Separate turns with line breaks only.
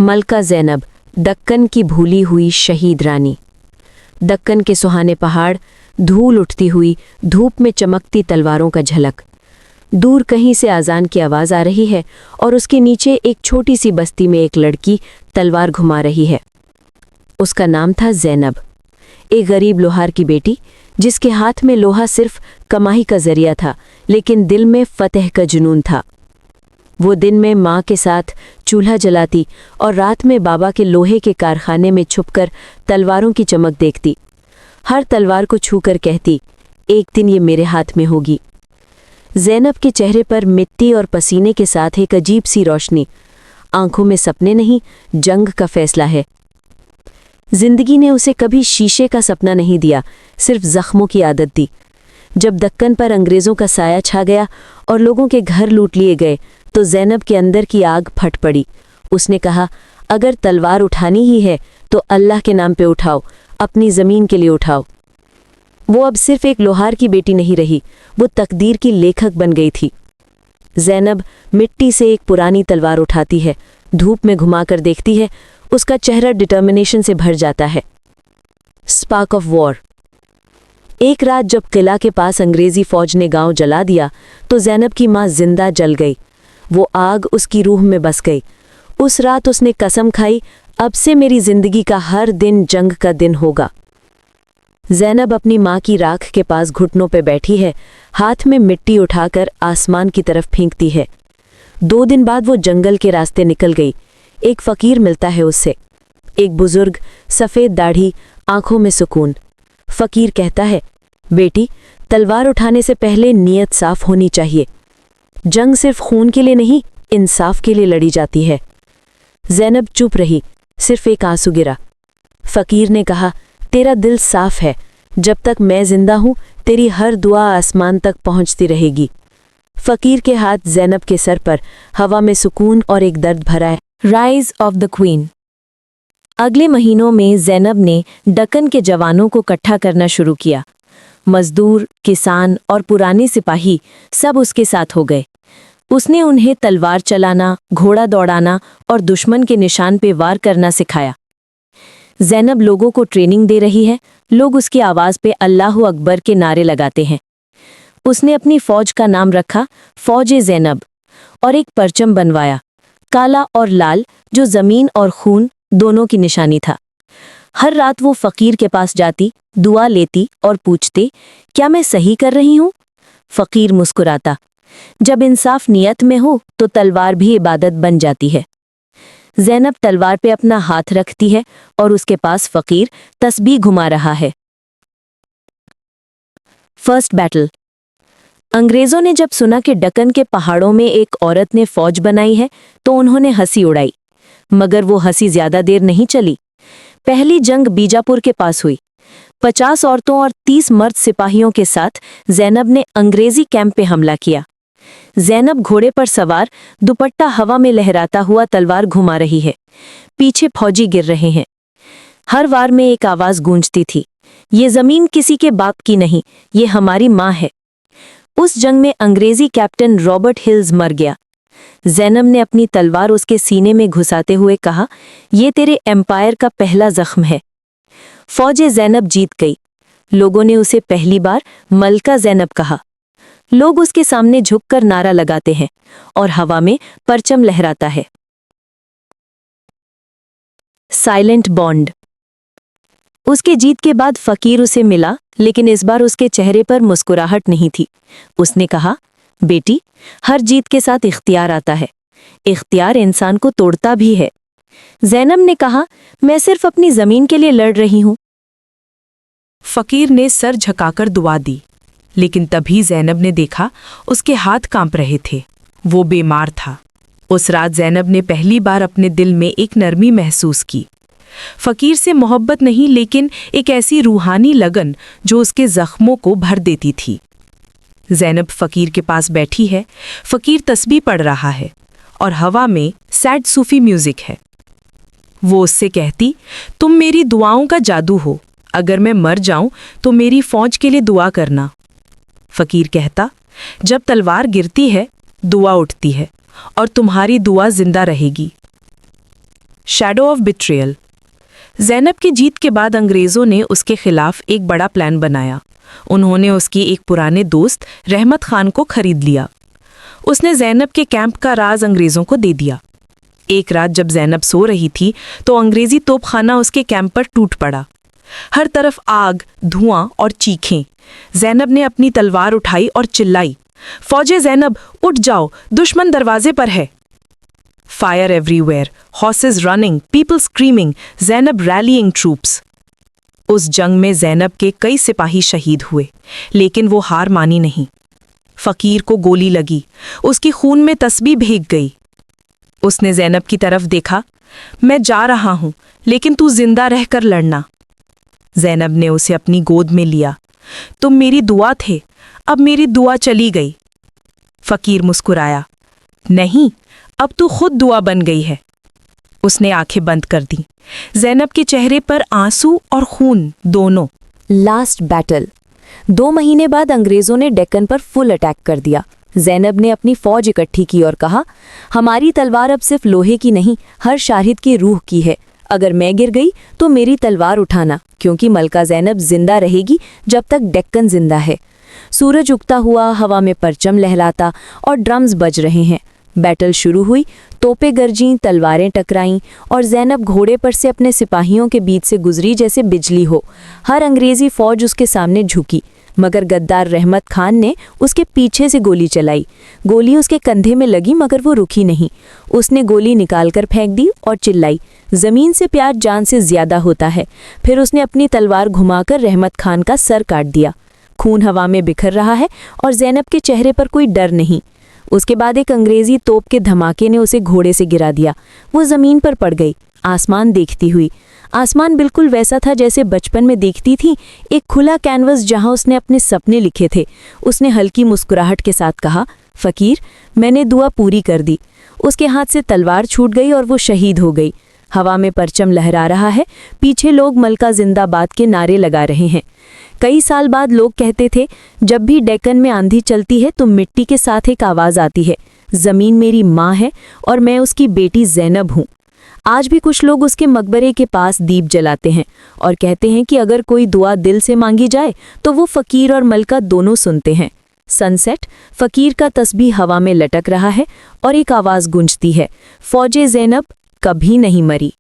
मलका ज़ैनब, दक्कन की भूली हुई शहीद रानी। दक्कन के सुहाने पहाड़, धूल उठती हुई, धूप में चमकती तलवारों का झलक। दूर कहीं से अजान की आवाज़ आ रही है और उसके नीचे एक छोटी सी बस्ती में एक लड़की तलवार घुमा रही है। उसका नाम था ज़ैनब, एक गरीब लोहार की बेटी, जिसके हाथ में लोहा सिर्फ कमाई का जरिया था, लेकिन दिल में फतेह का जुनून था। वो दिन में माँ के साथ चूल्हा जलाती और रात में बाबा के लोहे के कारखाने में छुपकर तलवारों की चमक देखती। हर तलवार को छूकर कहती, एक दिन ये मेरे हाथ में होगी। ज़ैनब के चेहरे पर मिट्टी और पसीने के साथ एक अजीब सी रोशनी। आंखों में सपने नहीं, जंग का फैसला है। जिंदगी ने उसे कभी शीशे का सपना नहीं दिया, सिर्फ जख्मों की आदत दी। जब दक्कन पर अंग्रेज़ों का साया छा गया और लोगों के घर लूट लिए गए, तो ज़ैनब के अंदर की आग फट पड़ी। उसने कहा, अगर तलवार उठानी ही है तो अल्लाह के नाम पे उठाओ, अपनी ज़मीन के लिए उठाओ। वो अब सिर्फ एक लोहार की बेटी नहीं रही, वो तकदीर की लेखक बन गई थी। ज़ैनब मिट्टी से एक पुरानी तलवार उठाती है, धूप में घुमाकर देखती है, उसका चेहरा डिटर्मिनेशन से भर जाता है। Spark of war. एक रात जब किला के पास अंग्रेजी फौज ने गांव जला दिया, तो ज़ैनब की माँ जिंदा जल गई। वो आग उसकी रूह में बस गई। उस रात उसने कसम खाई, अब से मेरी जिंदगी का हर दिन जंग का दिन होगा। ज़ैनब अपनी माँ की राख के पास घुटनों पे बैठी है, हाथ में मिट्टी उठाकर आसमान की तरफ फेंकती है। 2 दिन बाद वो जंगल के रास्ते निकल गई। एक फ़कीर मिलता है उससे, एक बुजुर्ग, सफ़ेद दाढ़ी, आंखों में सुकून। फ़कीर कहता है, बेटी, तलवार उठाने से पहले नीयत साफ होनी चाहिए। जंग सिर्फ खून के लिए नहीं, इंसाफ के लिए लड़ी जाती है। ज़ैनब चुप रही, सिर्फ एक आंसू गिरा। फ़कीर ने कहा, तेरा दिल साफ है, जब तक मैं जिंदा हूं तेरी हर दुआ आसमान तक पहुंचती रहेगी। फ़कीर के हाथ ज़ैनब के सर पर, हवा में सुकून और एक दर्द भरा है। Rise of the queen. अगले महीनों में ज़ैनब ने दक्कन के जवानों को इकट्ठा करना शुरू किया। मजदूर, किसान और पुराने सिपाही सब उसके साथ हो गए। उसने उन्हें तलवार चलाना, घोड़ा दौड़ाना और दुश्मन के निशान पे वार करना सिखाया। ज़ैनब लोगों को ट्रेनिंग दे रही है, लोग उसकी आवाज़ पे अल्लाहु अकबर के नारे लगाते हैं। उसने अपनी फ़ौज का नाम रखा फ़ौज-ए-ज़ैनब और एक परचम बनवाया, काला और लाल, जो ज़मीन और खून दोनों की निशानी था। हर रात वो फ़कीर के पास जाती, दुआ लेती और पूछती, क्या मैं सही कर रही हूँ? फ़कीर मुस्कुराता, जब इंसाफ नियत में हो तो तलवार भी इबादत बन जाती है। ज़ैनब तलवार पे अपना हाथ रखती है और उसके पास फ़कीर तस्बीह घुमा रहा है। First battle. अंग्रेज़ों ने जब सुना कि दक्कन के पहाड़ों में एक औरत ने फ़ौज बनाई है, तो उन्होंने हंसी उड़ाई। मगर वो हंसी ज़्यादा देर नहीं चली। पहली जंग बीजापुर के पास हुई। 50 औरतों और 30 मर्द सिपाहियों के साथ ज़ैनब ने अंग्रेज़ी कैंप पे हमला किया। ज़ैनब घोड़े पर सवार, दुपट्टा हवा में लहराता हुआ तलवार घुमा रही है। पीछे फौजी गिर रहे हैं। हर वार में एक आवाज़ गूंजती थी, ये ज़मीन किसी के बाप की नहीं, ये हमारी माँ है। उस जंग में अंग्रेज़ी कैप्टन रॉबर्ट हिल्स मर गया। ज़ैनब ने अपनी तलवार उसके सीने में घुसाते हुए कहा, ये तेरे एम्पायर का पहला जख्म है। फ़ौज-ए-ज़ैनब जीत गई। लोगों ने उसे पहली बार मलका ज़ैनब कहा। लोग उसके सामने झुककर नारा लगाते हैं और हवा में परचम लहराता है। Silent bond. उसके जीत के बाद फ़कीर उसे मिला, लेकिन इस बार उसके चेहरे पर मुस्कुराहट नहीं थी। उसने कहा, बेटी, हर जीत के साथ इख्तियार आता है। इख्तियार इंसान को तोड़ता भी है। ज़ैनब ने कहा, मैं सिर्फ अपनी ज़मीन के लिए लड़ रही हूँ।
फ़कीर ने सर झुकाकर दुआ दी, लेकिन तभी ज़ैनब ने देखा उसके हाथ कांप रहे थे। वो बीमार था। उस रात ज़ैनब ने पहली बार अपने दिल में एक नरमी महसूस की। फ़कीर से मोहब्बत नहीं, लेकिन एक ऐसी रूहानी लगन जो उसके ज़ख्मों को भर देती थी। ज़ैनब फ़कीर के पास बैठी है, फ़कीर तस्बीह पढ़ रहा है और हवा में सैड सूफी म्यूज़िक है। वो उससे कहती, तुम मेरी दुआओं का जादू हो, अगर मैं मर जाऊं तो मेरी फ़ौज के लिए दुआ करना। फ़कीर कहता, जब तलवार गिरती है दुआ उठती है और तुम्हारी दुआ जिंदा रहेगी। Shadow of betrayal. ज़ैनब की जीत के बाद अंग्रेज़ों ने उसके खिलाफ एक बड़ा प्लान बनाया। उन्होंने उसके एक पुराने दोस्त रहमत खान को खरीद लिया। उसने ज़ैनब के कैंप का राज अंग्रेज़ों को दे दिया। एक रात जब ज़ैनब सो रही थी तो अंग्रेज़ी तोपखाना उसके कैंप पर टूट पड़ा। हर तरफ आग, धुआं और चीखें। ज़ैनब ने अपनी तलवार उठाई और चिल्लाई, फौजे ज़ैनब, उठ जाओ, दुश्मन दरवाजे पर है। Fire everywhere, horses running, people screaming, Zainab rallying troops. उस जंग में ज़ैनब के कई सिपाही शहीद हुए, लेकिन वो हार मानी नहीं। फ़कीर को गोली लगी, उसकी खून में तस्बीह भीग गई। उसने ज़ैनब की तरफ देखा, मैं जा रहा हूं, लेकिन तू जिंदा रहकर लड़ना। ज़ैनब ने उसे अपनी गोद में लिया। तुम मेरी दुआ थे, अब मेरी दुआ चली गई। फ़कीर मुस्कुराया, नहीं, अब तू खुद दुआ बन गई है। उसने आंखें बंद कर दी। ज़ैनब के चेहरे पर आंसू और खून दोनों।
Last battle. 2 महीने बाद अंग्रेजों ने डेक्कन पर फुल अटैक कर दिया। ज़ैनब ने अपनी फौज इकट्ठी की और कहा, हमारी तलवार अब सिर्फ लोहे की नहीं, हर शाहिद की रूह की है। अगर मैं गिर गई तो मेरी तलवार उठाना, क्योंकि मलका ज़ैनब जिंदा रहेगी जब तक डेक्कन जिंदा है। सूरज उगता हुआ हवा में परचम लहराता और ड्रम्स बज रहे हैं। बैटल शुरू हुई, तोपें गरजीं, तलवारें टकराईं और ज़ैनब घोड़े पर से अपने सिपाहियों के बीच से गुजरी जैसे बिजली हो। हर अंग्रेज़ी फ़ौज उसके सामने झुकी, मगर गद्दार रहमत खान ने उसके पीछे से गोली चलाई। गोली उसके कंधे में लगी मगर वो रुकी नहीं। उसने गोली निकालकर फेंक दी और चिल्लाई, ज़मीन से प्यार जान से ज़्यादा होता है। फिर उसने अपनी तलवार घुमाकर रहमत खान का सर काट दिया। खून हवा में बिखर रहा है और ज़ैनब के चेहरे पर कोई डर नहीं। उसके बाद एक अंग्रेज़ी तोप के धमाके ने उसे घोड़े से गिरा दिया। वो ज़मीन पर पड़ गई, आसमान देखती हुई। आसमान बिल्कुल वैसा था जैसे बचपन में देखती थी, एक खुला कैनवस जहां उसने अपने सपने लिखे थे। उसने हल्की मुस्कुराहट के साथ कहा, फ़कीर, मैंने दुआ पूरी कर दी। उसके हाथ से तलवार छूट गई और वो शहीद हो गई। हवा में परचम लहरा रहा है, पीछे लोग मलका जिंदाबाद के नारे लगा रहे हैं। कई साल बाद लोग कहते थे, जब भी डेक्कन में आंधी चलती है तो मिट्टी के साथ एक आवाज़ आती है, ज़मीन मेरी माँ है और मैं उसकी बेटी ज़ैनब हूँ। आज भी कुछ लोग उसके मकबरे के पास दीप जलाते हैं और कहते हैं कि अगर कोई दुआ दिल से मांगी जाए तो वो फ़कीर और मलका दोनों सुनते हैं। सनसेट, फ़कीर का तस्बीह हवा में लटक रहा है और एक आवाज़ गूंजती है, फ़ौजे ज़ैनब कभी नहीं मरी।